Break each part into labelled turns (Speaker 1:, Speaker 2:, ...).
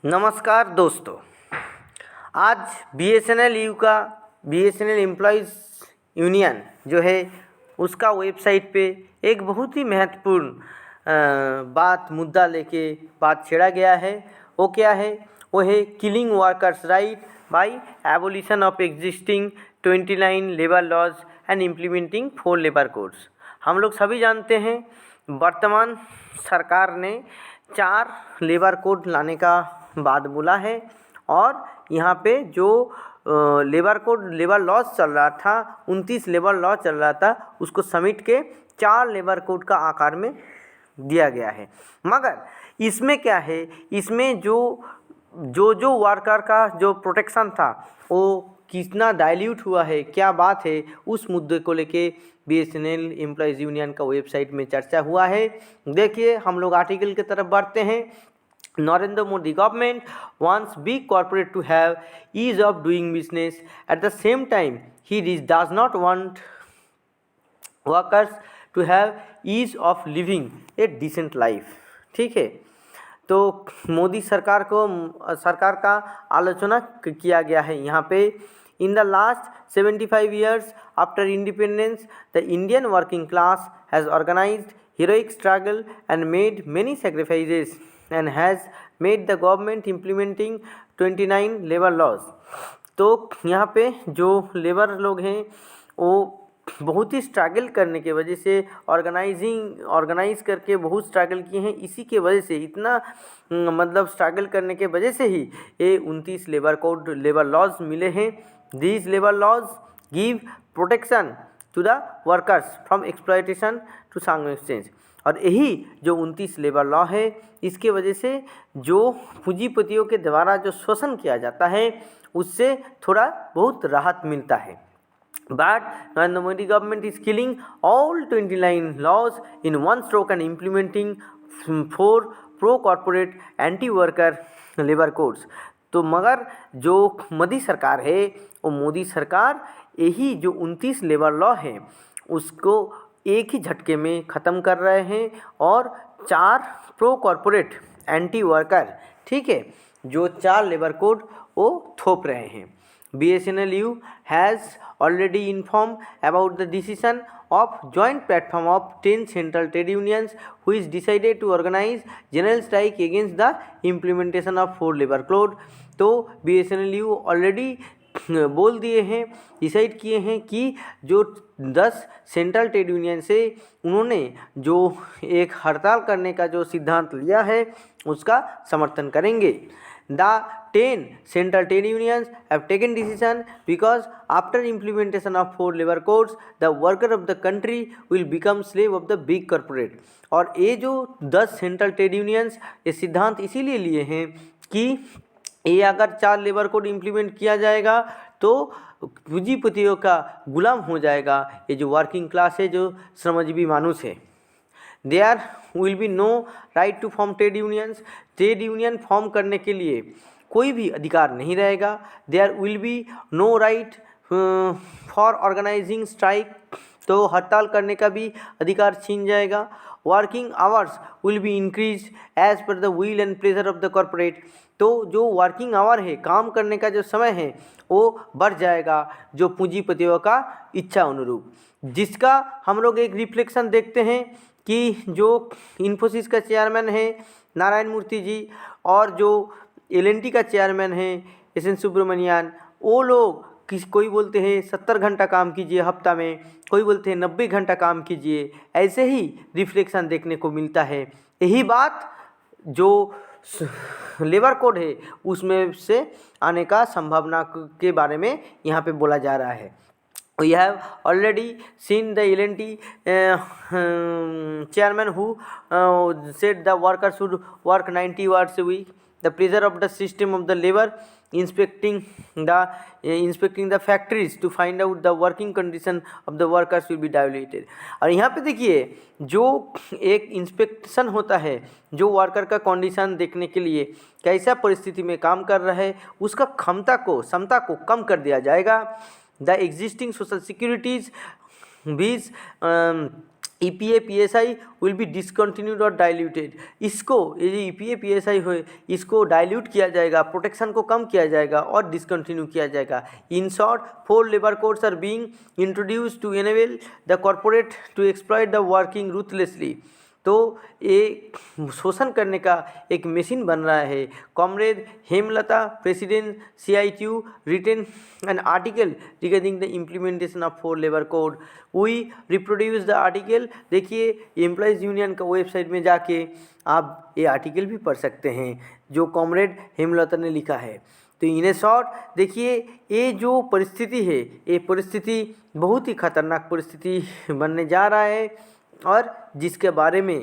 Speaker 1: नमस्कार दोस्तों। आज बीएसएनएल एम्प्लॉयज़ यूनियन जो है उसका वेबसाइट पे एक बहुत ही महत्वपूर्ण मुद्दा लेके बात छेड़ा गया है। वो क्या है? वो है killing workers right by abolition of existing 29 labour laws and implementing 4 labour codes. हम लोग सभी जानते हैं वर्तमान सरकार ने 4 लेबर कोड लाने का बात बोला है और यहाँ पे जो लेबर लॉज चल रहा था, 29 लेबर लॉ चल रहा था, उसको समेट के 4 लेबर कोड का आकार में दिया गया है। मगर इसमें क्या है, इसमें जो वर्कर का जो प्रोटेक्शन था वो कितना डाइल्यूट हुआ है, क्या बात है, उस मुद्दे को लेके बीएसएनएल एम्प्लॉयज़ यूनियन का वेबसाइट में चर्चा हुआ है। देखिए, हम लोग आर्टिकल की तरफ बढ़ते हैं। Narendra Modi government wants big corporate to have ease of doing business. At the same time, he does not want workers to have ease of living a decent life. ठीक है, तो मोदी सरकार का आलोचना किया गया है यहाँ पे। In the last 75 years after independence, the Indian working class has organized heroic struggle and made many sacrifices and has made the government implementing 29 labour laws. तो यहाँ पे जो लेबर लोग हैं वो बहुत ही स्ट्रगल करने के वजह से ऑर्गेनाइज करके बहुत स्ट्रगल किए हैं। इसी के वजह से इतना स्ट्रगल करने के वजह से ही ये 29 लेबर लॉज मिले हैं। These labor laws give protection to the workers from exploitation to some extent। और यही जो 29 लेबर लॉ है, इसके वजह से जो पूंजीपतियों के द्वारा जो शोषण किया जाता है उससे थोड़ा बहुत राहत मिलता है। But Narendra Modi government is killing all 29 laws in one stroke and implementing 4 pro-corporate anti-worker labor codes। तो मगर जो मोदी सरकार है, वो मोदी सरकार यही जो 29 लेबर लॉ है उसको एक ही झटके में ख़त्म कर रहे हैं और 4 प्रो कॉर्पोरेट एंटी वर्कर, ठीक है, जो 4 लेबर कोड वो थोप रहे हैं। BSNLU has already informed about the decision of joint platform of 10 central trade unions which decided to organize general strike against the implementation of 4 labor code। तो BSNLU already बोल दिए हैं, डिसाइड किए हैं कि जो 10 सेंट्रल ट्रेड यूनियन से उन्होंने जो एक हड़ताल करने का जो सिद्धांत लिया है उसका समर्थन करेंगे। The 10 central trade unions have taken decision because after implementation of 4 labor codes, the worker of the country will become slave of the big corporate। और ये जो 10 सेंट्रल ट्रेड यूनियंस ये सिद्धांत इसीलिए लिए हैं कि ये अगर 4 लेबर कोड इम्प्लीमेंट किया जाएगा तो पूंजीपतियों का गुलाम हो जाएगा ये जो वर्किंग क्लास है, जो श्रमजीवी मानुष है। There will be no right to form trade unions. Trade union form करने के लिए कोई भी अधिकार नहीं रहेगा। There will be no right for organising strike. तो हड़ताल करने का भी अधिकार छीन जाएगा। Working hours will be increase as per the will and pleasure of the corporate. तो जो वर्किंग आवर है, काम करने का जो समय है, वो बढ़ जाएगा जो पूंजीपतियों का इच्छा अनुरूप, जिसका हम लोग एक रिफ्लेक्शन देखते हैं कि जो इन्फोसिस का चेयरमैन है नारायण मूर्ति जी और जो एल&टी का चेयरमैन है एस.एन. सुब्रमण्यन, वो लोग कोई बोलते हैं 70 घंटा काम कीजिए हफ्ता में, कोई बोलते हैं 90 घंटा काम कीजिए। ऐसे ही रिफ्लेक्शन देखने को मिलता है। यही बात जो लेबर कोड है उसमें से आने का संभावना के बारे में यहाँ पे बोला जा रहा है। We have already seen the L&T chairman who said the workers should work 90 hours a week. The pressure of the system of the labor inspecting the factories to find out the working condition of the workers will be diluted। और यहाँ पे देखिए, जो एक inspection होता है जो worker का कंडीशन देखने के लिए कैसा परिस्थिति में काम कर रहा है उसका क्षमता को कम कर दिया जाएगा। The existing social securities which EPA PSI will be discontinued और डाइल्यूटेड। इसको ये जो EPA PSI हो इसको डाइल्यूट किया जाएगा, प्रोटेक्शन को कम किया जाएगा और डिसकंटिन्यू किया जाएगा। In short 4 labour codes are being introduced to enable the corporate to exploit the working ruthlessly. तो ये शोषण करने का एक मशीन बन रहा है। Comrade Hemlata, president CITU, written an article regarding the implementation of 4 labour code. We reproduce the article. देखिए एम्प्लॉयज़ यूनियन का वेबसाइट में जाके आप ये आर्टिकल भी पढ़ सकते हैं जो कॉमरेड हेमलता ने लिखा है। तो इन शॉर्ट देखिए ये जो परिस्थिति है, ये परिस्थिति बहुत ही खतरनाक परिस्थिति बनने जा रहा है और जिसके बारे में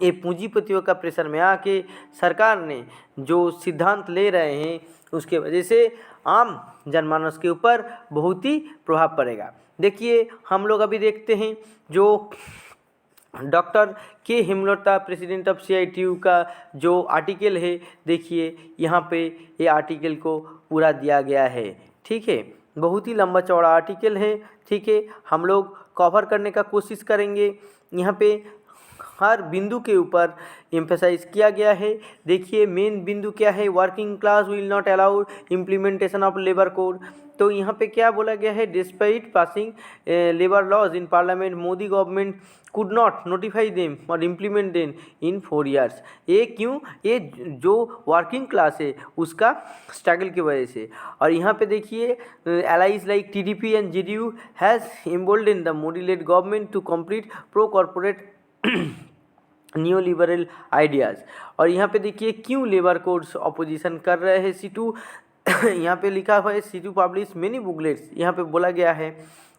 Speaker 1: ये पूंजीपतियों का प्रेशर में आके सरकार ने जो सिद्धांत ले रहे हैं उसके वजह से आम जनमानस के ऊपर बहुत ही प्रभाव पड़ेगा। देखिए हम लोग अभी देखते हैं जो डॉक्टर के हेमलता, प्रेसिडेंट ऑफ CITU का जो आर्टिकल है, देखिए यहाँ पे ये आर्टिकल को पूरा दिया गया है। ठीक है, बहुत ही लंबा चौड़ा आर्टिकल है। ठीक है, हम लोग कवर करने का कोशिश करेंगे। यहाँ पे हर बिंदु के ऊपर एम्फेसाइज किया गया है। देखिए मेन बिंदु क्या है, working class will not allow implementation of labour code. तो यहाँ पे क्या बोला गया है, despite passing labour laws in parliament, Modi government could not notify them और इम्प्लीमेंट देम इन 4 years। ये क्यों, ये जो वर्किंग क्लास है उसका स्ट्रगल की वजह से। और यहाँ पे देखिए allies like TDP and JDU has emboldened the Modi-led government to complete pro-corporate new liberal ideas. और यहाँ पे देखिए क्यों लेबर कोड्स अपोजिशन कर रहे हैं। C2 यहाँ पे लिखा हुआ है C2 पब्लिश मेनी बुकलेट्स, यहाँ पे बोला गया है।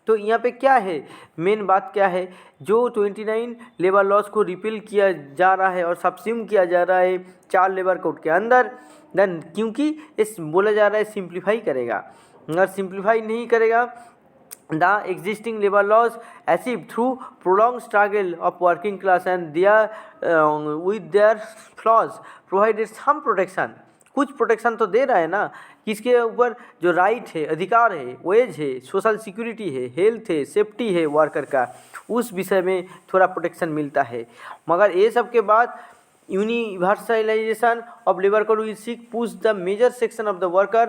Speaker 1: तो यहाँ पे क्या है, मेन बात क्या है, जो 29 लेबर लॉज को रिपील किया जा रहा है और सब्स्यूम किया जा रहा है 4 लेबर कोड के अंदर, देन क्योंकि इस बोला जा रहा है सिंप्लीफाई करेगा। अगर सिंप्लीफाई नहीं करेगा the existing labor laws achieved through prolonged struggle of working class and their with their flaws provided some protection। कुछ प्रोटेक्शन तो दे रहा है ना, किसके ऊपर, जो राइट है, अधिकार है, वेज है, सोशल सिक्योरिटी है, हेल्थ है, सेफ्टी है वर्कर का, उस विषय में थोड़ा प्रोटेक्शन मिलता है। मगर ये सब के बाद universalization of labor code will seek push the major section of the worker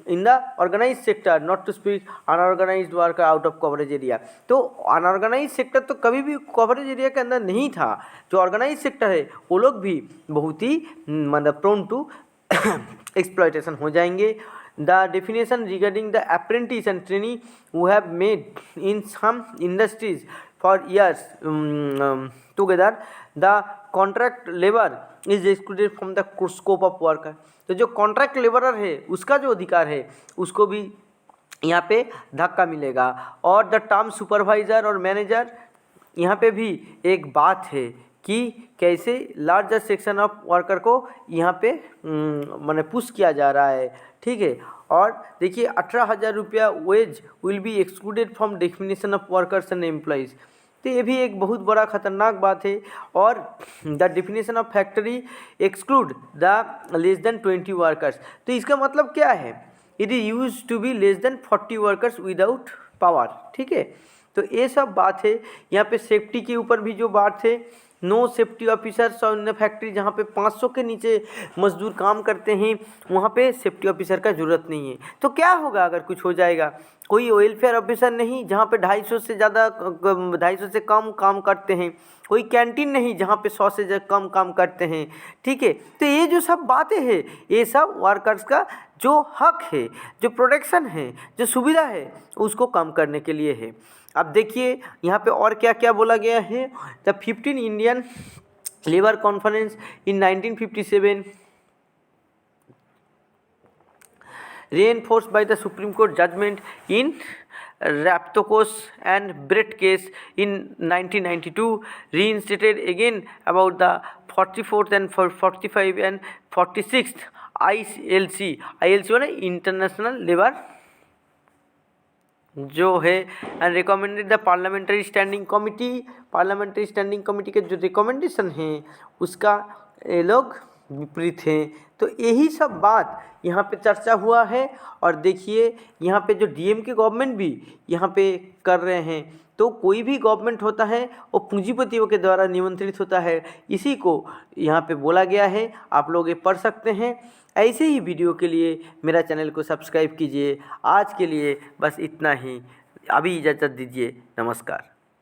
Speaker 1: in the organized sector, not to speak unorganized worker out of coverage area। तो अनऑर्गेनाइज सेक्टर तो कभी भी कवरेज एरिया के अंदर नहीं था। जो ऑर्गेनाइज सेक्टर है वो लोग भी बहुत ही मतलब प्रोन टू एक्सप्लॉयटेशन हो जाएंगे। The definition regarding the apprentice and trainee who have made in some industries for years together, the contract labor is excluded from the scope of worker। तो जो कॉन्ट्रैक्ट लेबरर है उसका जो अधिकार है उसको भी यहाँ पे धक्का मिलेगा। और द टर्म सुपरवाइज़र और मैनेजर, यहाँ पे भी एक बात है कि कैसे लार्जर सेक्शन ऑफ वर्कर को यहाँ पे माने पुश किया जा रहा है। ठीक है, और देखिए 18,000 रुपया veg will be excluded from definition of workers and employees. तो ये भी एक बहुत बड़ा खतरनाक बात है। और the definition of factory exclude the less than 20 workers. तो इसका मतलब क्या है, it is use to be less than 40 workers without power. ठीक है, तो ये सब बात है। यहाँ पे सेफ्टी के ऊपर भी जो बात है, no safety officers in factory, जहाँ पे 500 के नीचे मजदूर काम करते हैं वहाँ पे सेफ्टी ऑफिसर का ज़रूरत नहीं है। तो क्या होगा अगर कुछ हो जाएगा, कोई वेलफेयर ऑफिसर नहीं जहाँ पे 250 से ज़्यादा 250 से कम काम करते हैं, कोई कैंटीन नहीं जहाँ पे 100 से कम काम करते हैं। ठीक है, तो ये जो सब बातें हैं ये सब वर्कर्स का जो हक है, जो प्रोटेक्शन है, जो सुविधा है उसको कम करने के लिए है। अब देखिए यहाँ पे और क्या क्या बोला गया है। The 15 Indian labour conference in 1957 reinforced by the Supreme Court judgment in Raptokos and Brett case in 1992, reinstated again about the 44th and 45 and 46th ILC माने इंटरनेशनल लेबर जो है, and recommended the parliamentary standing committee. Parliamentary standing committee के जो recommendation हैं उसका ये लोग विपरीत हैं। तो यही सब बात यहाँ पे चर्चा हुआ है। और देखिए यहाँ पे जो डीएम के गवर्नमेंट भी यहाँ पे कर रहे हैं। तो कोई भी गवर्नमेंट होता है वो पूंजीपतियों के द्वारा नियंत्रित होता है, इसी को यहाँ पे बोला गया है। आप लोग ये पढ़ सकते हैं। ऐसे ही वीडियो के लिए मेरा चैनल को सब्सक्राइब कीजिए। आज के लिए बस इतना ही, अभी इजाज़त दीजिए। नमस्कार।